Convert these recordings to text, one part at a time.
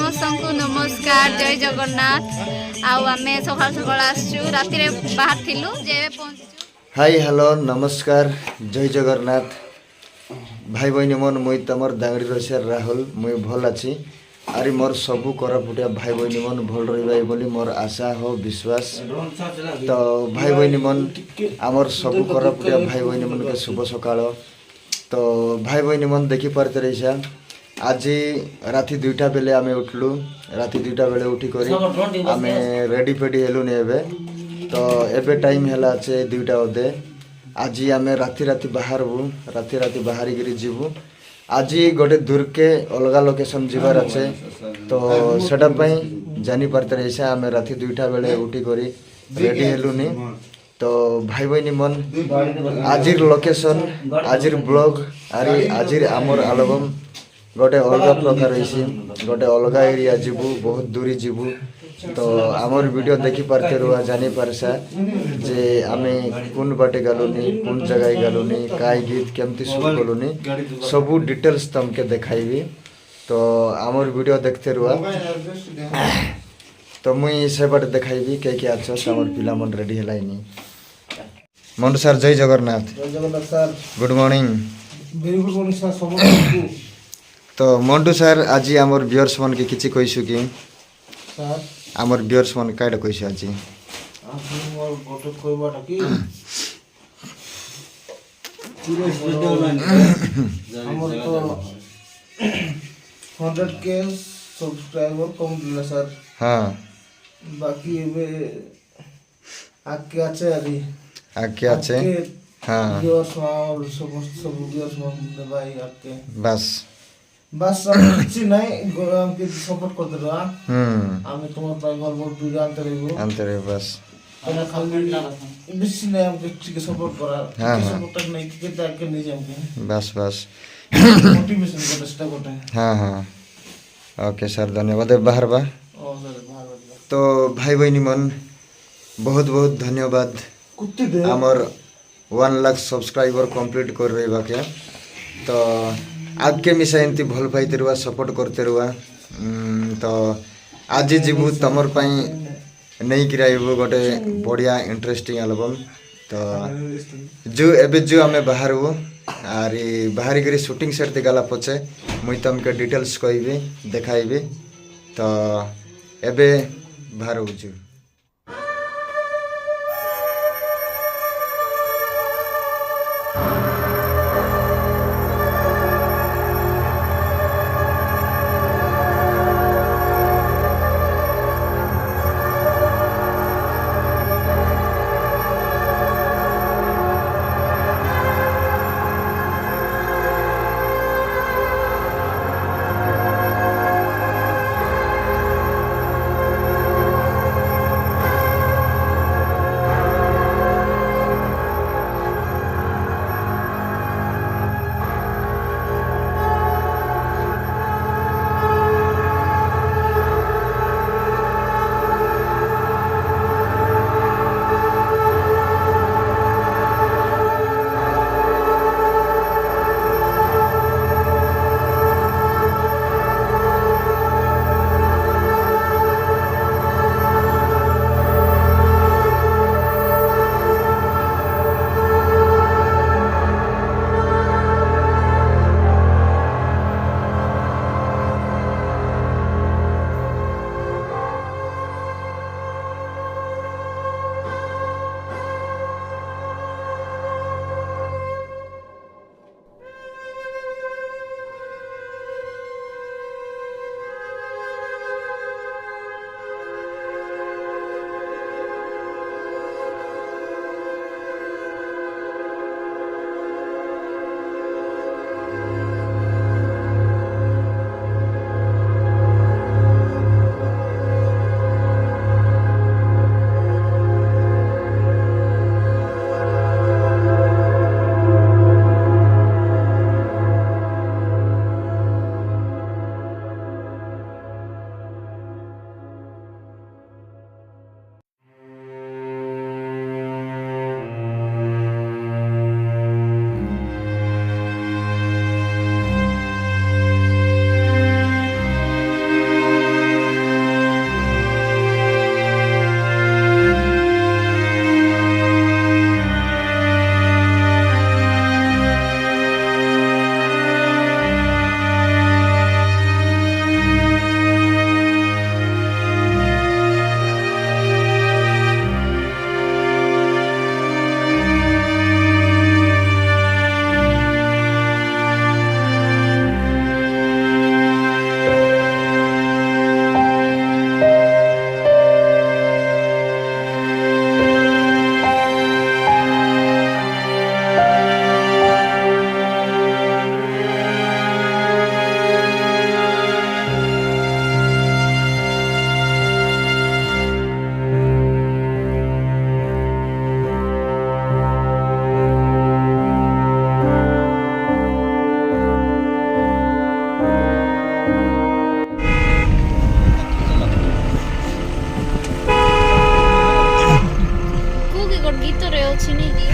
ସମସ୍ତଙ୍କୁ ନମସ୍କାର ଜୟ ଜଗନ୍ନାଥ। ଆଉ ଆମେ ସକାଳ ସକାଳ ଆସିଛୁ, ରାତିରେ ବାହାରିଥିଲୁ ଯେ ପହଞ୍ଚିଛୁ। ହାଇ ହ୍ୟାଲୋ ନମସ୍କାର ଜୟ ଜଗନ୍ନାଥ ଭାଇ ବହିनी मन मुई तमर दांगड़ी रसियार राहुल मुई भल अच्छी आरी मोर सबू कोरापुटिया भाई बहिनी मन भल रही बोली मोर आशा हो विश्वास। तो भाई बहिनी मन आमर सबू कोरापुटिया भाई बहिनी मन के शुभ सकाळ। तो भाई बहिनी मन देखी पारते रहीसा आज राति 2टा बेले आमे उठलु, राति 2टा बेले उठी करी आमे रेडी पेडी हेलुनी एबे। तो एबे टाइम हैला छे 2टा अधे। आज आमे राति राति बाहरबू, राति राति बाहरी गिरी जीवू। आज गोटे दूर के अलगा लोकेशन जीवार अच्छे, तो सेटा पई जानी पारते रहीसा आमे राति 2टा बेले उठी करी रेडी हेलुनी। तो भाई बहिनी मन आजिर लोकेशन आजिर ब्लॉग आरी आजिर आमर एल्बम गोटे अलग प्रकार रही, गोटे अलग एरिया जीवू, बहुत दूरी जीवू। तो आमर वीडियो देखी पारते रुआ जानी पारसा जे आमे कौन बाटे गलुनी, कौन जगह गलुनी, काय गीत केमती शूट कलुनी सबू डिटेल्स तमके देखाइबी। तो आमर वीडियो देखते रुआ। तो मुई से बाटे देखाइबी के अच्छो आमर पिला मन रेडी हेलाइनी। मंटू सर जय जगन्नाथ। जय Jagannath sir. Good morning. Very good morning sir सब। तो मंटू सर आज आमर व्यूअर्स मन के किछि कहिसु कि सर आमर व्यूअर्स मन काइडा कहिसु आज आपन मोर गोटे कहबाटा कि सीरियस वीडियो लाइन हमर तो 100k सब्सक्राइबर कम दिला सर। हाँ बाकी एबे आके আছে আরে आके আছে। हाँ ভিউয়ার্স और सब ভিউয়ার্স मन भाई आके बस बस আমি কিছু নাই আমাকে সাপোর্ট করতে দাও। আমি তোমার পাই গল্প ভিডিও আনতে রইব अंतरे बस আমরা খালি বেশি নাই আমাকে ঠিক সাপোর্ট করা। হ্যাঁ, হ্যাঁ। সাপোর্টটা নাই কি তাকে নিয়ে যাবো बस बस মোটিভেশন করতে চেষ্টা করতে। हाँ हाँ ओके सर धन्यवाद। बाहर बा ও স্যার ভালো লাগলো। तो भाई बहनी मन बहुत बहुत धन्यवाद কুত্তি দে आमर 1 लाख सब्सक्राइबर कंप्लीट कर रही बाके। तो आगे मिसा एमती भल पाइते रुआ, सपोर्ट करते रुआ। तो आज जीवू तमर पाई नहीं किराइबू गोटे बढ़िया इंटरेस्टिंग एल्बम। तो जो एबे जो आमे बाहरबू आरी बाहरी करी शूटिंग सेट गला पछे मुई तमके डिटेल्स कहबी देखाइबी। तो एबे बाहरबू जो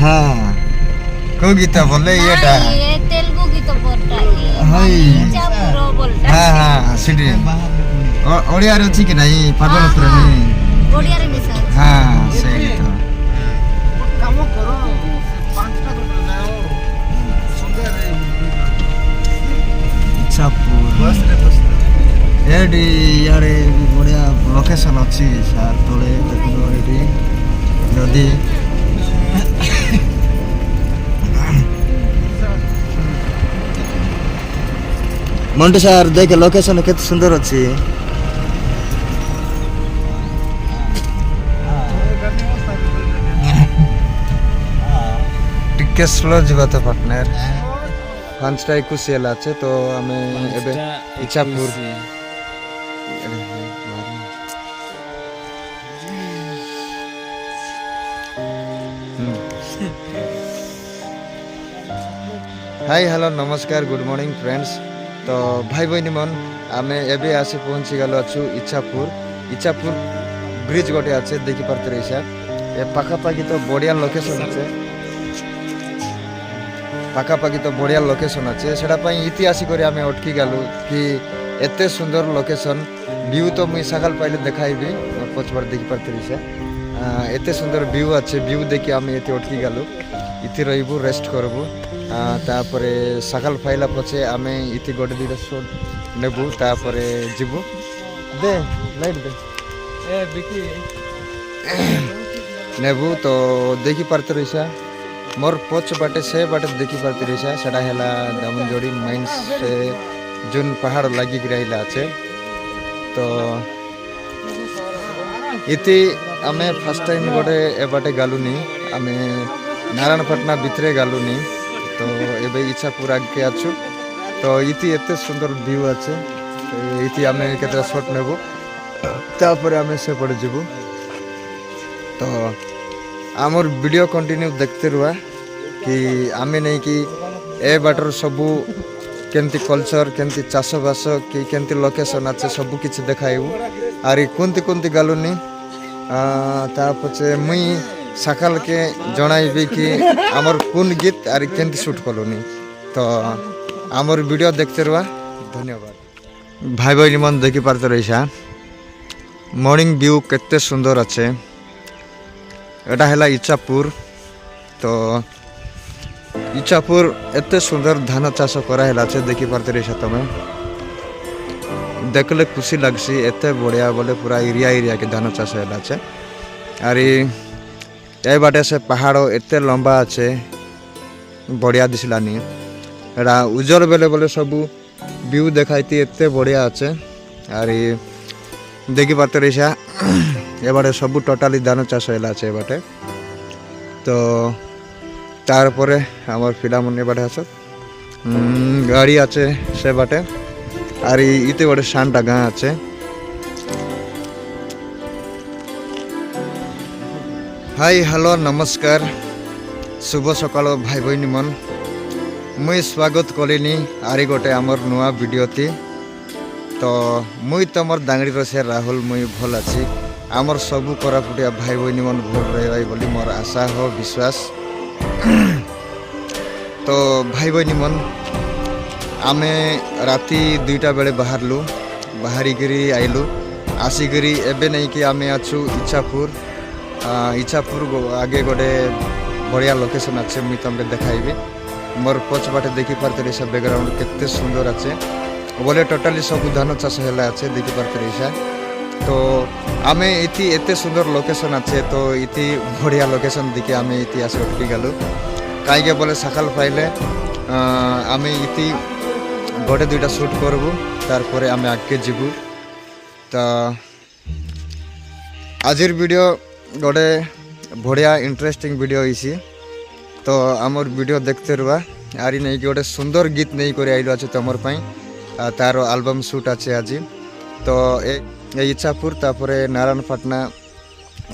हाँ को गीत बोले येटा ये तेलुगु गीत बोलता हाय इच्छापुर बोलता हाँ हाँ सिटी ओडिया रे अछि कि नाही पागल प्रेमी ओडिया रे मिसा हाँ से गीत काम करो 5टा तो बनाओ सुंदर इच्छापुर बस रे बस एडी यारे बढ़िया लोकेशन अछि सार तळे देखलो एडी नदी मंटू सार देख लोकेशन केते सुंदर अछि टिके स्लो जीवा तो पार्टनर पांचटा 21 एला আছে তো আমি এবে ইচ্ছাপুর हाय हेलो नमस्कार गुड मॉर्निंग फ्रेंड्स तो भाई बहनी मन आमे एबे आसी पहुंची गलो अछु इच्छापुर ब्रिज गोटे আছে देखि परते रहिसा ए पाखापाखि तो बढ़िया लोकेशन আছে पाखापाखि तो बढ़िया लोकेशन আছে सेटा पई इतिहास करी आमे अटकी गलु कि एते सुंदर लोकेशन व्यू तो मुई सकाल पहले देखाइबी पछबार देखि परते रहिसा एते सुंदर व्यू আছে व्यू देखि आमे एते अटकी गलु इति रहिबु रेस्ट करबु तापरे सकाल फाइला पछे आमे इति गोटे दिटा शॉट नेबु तापरे जिबु दे लाइट दे ए बिकी नेबु तो देखि परते रहिसा मोर पछ बाटे से बाटे देखि परते रहिसा सेडा हेला दामनजोड़ी माइंस से जुन पहाड़ लागी गिराइला আছে तो इति आमे फर्स्ट टाइम गोटे ए बाटे गालुनी आमे नारायणपटना भितरे गालुनी तो एबे इच्छापुर आगे आछु तो इति एते सुंदर व्यू আছে तो इति आमे केतरा शॉट नेबो तापर आमे से पड़ जिबु तो आमर वीडियो कंटिन्यू देखते रुआ कि आमे नहीं कि ए बाटर सबू केमती कल्चर केमती चाष बास कि केमती लोकेशन আছে सबू किछि देखाइबु आरी कोनती गालुनी ता पछे मुई सकाल के जणाइबी कि आमर कोन गीत आरी केमती शूट कलोनी तो आमर वीडियो देखते रुआ धन्यवाद भाई भाई मन देखि पारते रहिसा मॉर्निंग व्यू केते सुंदर আছে एटा हैला इच्छापुर तो इच्छापुर एते सुंदर धान चाष करा हैला छे देखि पारते रहिसा तमे देखले खुशी लागसी एते बढ़िया बोले पूरा एरिया के धान चाष हैला छे आरी ए बाटे से पहाड़ एते लंबा আছে बढ़िया दिसलानी एटा उजर बेले बोले सब व्यू देखाइती एते बढ़िया আছে आरी देखि पारते रहिसा ए बाटे सब टोटाली धान चाष हैला আছে ए बाटे तो तार परे आमर पिला मन ए बाटे आछत गाड़ी আছে से बाटे आरी इते बाटे शांता गाँ আছে हाय हेलो नमस्कार शुभ सकाल भाई बहनी मन मुई स्वागत कलिनी आरी गोटे आमर नुआ वीडियो थी तो मुई तमर दांगड़ी रसे राहुल मुई भल अच्छी आमर सबू कोरापुटिया भाई बहनी मन भल रही बोली मोर आशा हो विश्वास तो भाई बहनी मन आमे राति 2टा बेले बाहरलु बाहरिकी आइलु आसिकी एबे नहीं कि आमे आछु इच्छापुर आगे गोटे बढ़िया लोकेशन अच्छे मुई तुमके देखाइबी मोर पछ बाटे देखि पारते रहिसा बैकग्राउंड केते सुंदर अच्छे बोले टोटाली सब धान चाष हैला अच्छे देखि पारते रहिसा तो आमे इति एते सुंदर लोकेशन अच्छे तो इति बढ़िया लोकेशन देखि आमे इति आसे उठकी गलु काइके बोले सकाल पाइले आमे इति गोटे 2टा शूट करबु तार परे आमे आगे जिबु तो आजिर वीडियो गोटे बढ़िया इंटरेस्टिंग वीडियो इसी तो आमर वीडियो देखते रुआ आरी नहीं कि गोटे सुंदर गीत नहीं कर आइलो अच्छे तुमर पाई तार एल्बम शूट अच्छे आज तो ए इच्छापुर तापरे नारायणपटना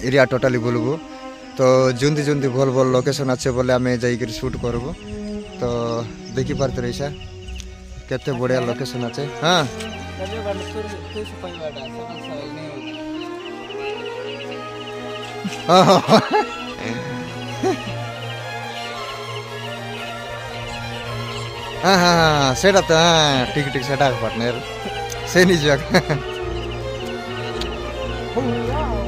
एरिया टोटाली बुलबू तो जुंदी जुंदी भल भल लोकेशन अच्छे बोले आम जाइक शूट करबू तो देखी पारते रहिसा केते बढ़िया लोकेशन अच्छे हाँ হ্যাঁ হ্যাঁ হ্যাঁ সেটা তো হ্যাঁ ঠিক ঠিক সেটা পার্টনার সে নিজে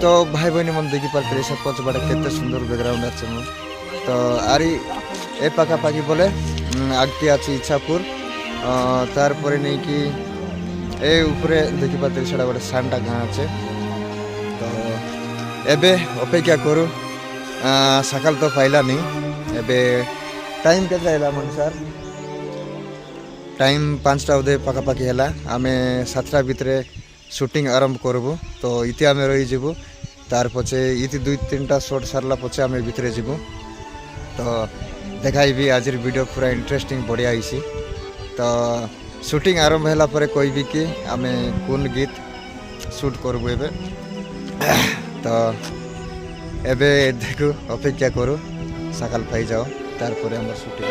তো ভাই ভଉଣୀ ମାନେ ଦେଖିପାରୁଥିଲେ ସେ ପଛପଟେ କେତେ ସୁନ୍ଦର ବ୍ୟାକଗ୍ରାଉଣ୍ଡ ଅଛି ମୁଁ ତ ଆରି ଏ ପାଖାପାଖି ବୋଲେ ଆଗକେ ଅଛି ଇଚ୍ଛାପୁର ତାରପରେ ନେଇକି ଏ ଉପରେ ଦେଖିପାରୁଥିଲେ ସେଟା ଗୋଟେ ସାନଟା ଗାଁ ଅଛି ତ ଏବେ ଅପେକ୍ଷା କରୁ ସକାଳ ତ ପାଇଲାନି ଏବେ ଟାଇମ୍ କେତେ ହେଲା ମନି ସାର୍ ଟାଇମ୍ 5ଟା ବୋଧେ ପାଖାପାଖି ହେଲା ଆମେ 7ଟା ଭିତରେ ସୁଟିଂ ଆରମ୍ଭ କରିବୁ ତ ଇତି ଆମେ ରହିଯିବୁ ତାର ପଛେ ଇତି 2-3ଟା ସଟ୍ ସାରିଲା ପଛେ ଆମେ ଭିତରେ ଯିବୁ ତ ଦେଖାଇବି ଆଜିର ଭିଡ଼ିଓ ପୁରା ଇଣ୍ଟରେଷ୍ଟିଂ ବଢ଼ିଆ ହେଇଛି ତ ସୁଟିଂ ଆରମ୍ଭ ହେଲା ପରେ କହିବି କି ଆମେ କୋନ୍ ଗୀତ ସୁଟ୍ କରିବୁ ଏବେ ତ ଏବେ ଦେଖୁ ଅପେକ୍ଷା କରୁ ସକାଳ ପାଇଯାଅ ତାରପରେ ଆମର ସୁଟିଂ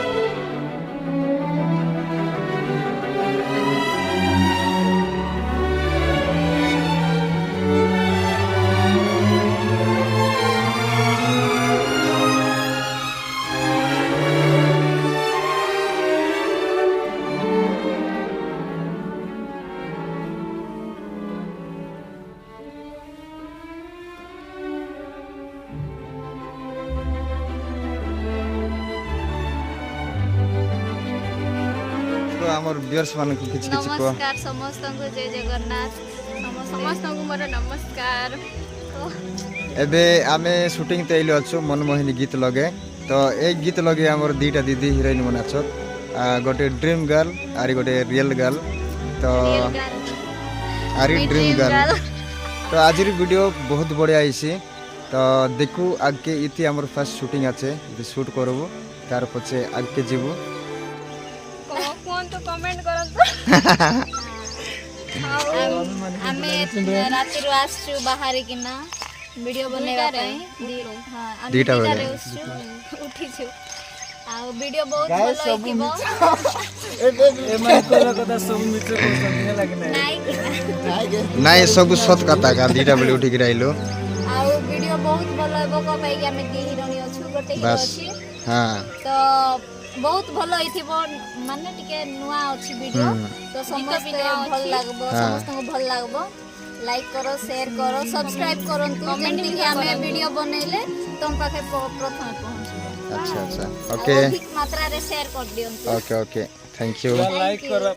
আমার ভিউয়ার্স ମାନଙ୍କୁ କିଛି କିଛି କହ ନମସ୍କାର ସମସ୍ତଙ୍କୁ ଜୟ ଜଗନ୍ନାଥ ସମସ୍ତଙ୍କୁ ମୋର ନମସ୍କାର ଏବେ ଆମେ ସୁଟିଂ ତେ ଆଇଲୁ ଅଛୁ ମନମୋହିନୀ ଗୀତ ଲଗେ ତ ଏ ଗୀତ ଲଗେ ଆମର ଦୁଇଟା ଦିଦି ହିରୋଇନ ମାନେ ଅଛ ଗୋଟେ ଡ୍ରିମ୍ ଗାର୍ଲ ଆରି ଗୋଟେ ରିଏଲ ଗାର୍ଲ ତ ଆରି ଡ୍ରିମ୍ ଗାର୍ଲ ତ ଆଜିର ଭିଡ଼ିଓ ବହୁତ ବଢ଼ିଆ ହେଇଛି ତ ଦେଖୁ ଆଗକେ ଇତି ଆମର ଫାର୍ଷ୍ଟ ସୁଟିଂ আছে ଇତି ସୁଟ୍ করব ତାର ପଛେ ଆଗକେ ଯିବୁ କୁହନ୍ତୁ କମେଣ୍ଟ କରନ୍ତୁ ଆମେ ରାତିରୁ ଆସିଛୁ ବାହାରିକିନା ଭିଡ଼ିଓ ବନେଇବା ପାଇଁ ଦିଟା ବେଳେ ଉଠିଛୁ ଆଉ ଭିଡ଼ିଓ ବହୁତ ଭଲ ହେଇଥିବ ନାଇଁ ସବୁ ସତ କଥା କା ଦିଟା ବେଳେ ଉଠିକି ରହିଲୁ ଆଉ ଭିଡ଼ିଓ ବହୁତ ଭଲ ହେବ କଣ ପାଇଁକି ଆମେ ଦି ହିରୋଇନ ଅଛୁ ଗୋଟେ ହିରୋ ଅଛି ହଁ ତ ବହୁତ ଭଲ ହେଇଥିବ ମାନେ ଟିକେ ନୂଆ ଅଛି ଭିଡ଼ିଓ ତ ସମସ୍ତେ ଭଲ ଲାଗିବ ସମସ୍ତଙ୍କୁ ଭଲ ଲାଗିବ ଲାଇକ୍ କର ସେୟାର କର ସବସ୍କ୍ରାଇବ କରନ୍ତୁ ଯେମିତିକି ଆମେ ଭିଡ଼ିଓ ବନେଇଲେ ତମ ପାଖେ ପ୍ରଥମେ ପହଞ୍ଚିବ ଆଚ୍ଛା ଆଚ୍ଛା ଓକେ ଅଧିକ ମାତ୍ରାରେ ସେୟାର କରିଦିଅନ୍ତୁ ଓକେ ଓକେ ଥ୍ୟାଙ୍କ ୟୁ